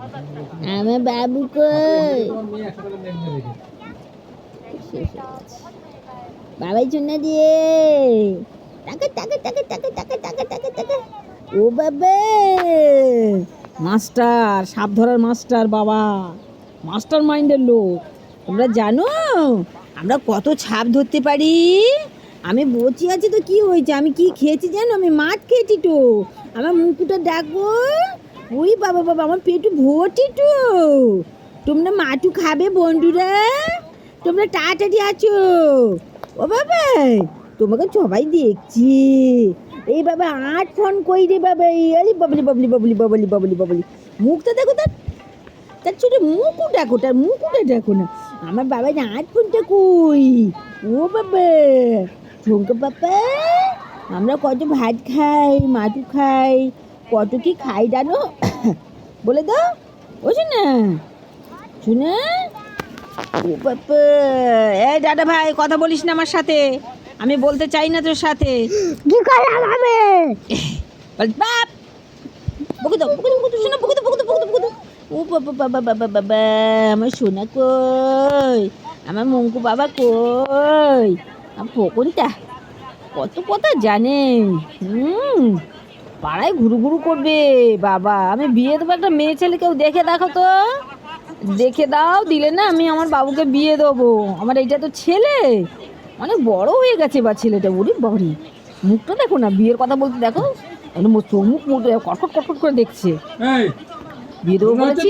আমার বাবু কই? বাবাই চুনা দিয়ে টাকা টাকা টাকা টাকা টাকা টাকা টাকা টাকা। ও বাবা, মাস্টার, সাপ ধরার মাস্টার বাবা, মাস্টার মাইন্ডের লোক। তোমরা জানো আমরা কত ছাপ ধরতে পারি? আমি বসে আছি তো কি হয়েছে, আমি কি খেয়েছি জানো? আমি মাছ খেয়েছি তো। আমার মুকুটা ডাকো। ওই বাবা বাবা, আমার পেটু ভর্তি তো। তোমরা মাটু খাবে বন্ধুরা? তোমরা তাড়াতাড়ি আছো। ও বাবা, তোমাকে সবাই দেখছি। এই বাবা আট ফোন কই রে বাবা? আরে বাবলি বাবলি বাবলি বাবলি বাবলি বাবলি, মুখটা দেখো তার, তার ছোট মুকুট দেখো, তার মুকুটে দেখো না। আমার বাবার আট ফোনটা কই? ও বাবা, ঠুঙ্কা বাবা, আমরা কত ভাত খাই, মাটু খাই, কত কি খাই জানো? বলে দাও। ও শোনা, শোনা। ও বাবা, এই দাদা ভাই, কথা বলিস না আমার সাথে, আমি বলতে চাই না তোর সাথে। কি করলাম আমি? বাপ, বকে দাও, বকে দাও, বকে দাও, শোনা, বকে দাও, বকে দাও, বকে দাও, বকে দাও। ও বাবা বাবা বাবা বাবা, আমার সোনা কই? আমার মঙ্কু বাবা কই? আমার ফোকনটা কত কথা জানে। পাড়ায় ঘুরু ঘুরু করবে বাবা। আমি বিয়ে দেবো একটা মেয়ে ছেলে, কেউ দেখে দেখো তো, দেখে দাও, দিলে না আমি আমার বাবুকে বিয়ে দেবো। আমার এইটা তো ছেলে, অনেক বড় হয়ে গেছে বা ছেলেটা। ওরে বাড়ি, মুখটা দেখো না, বিয়ের কথা বলতে দেখো, চোখ মুখ কটকট কটকট করে দেখছে। বিয়ে দেবো বলেছি।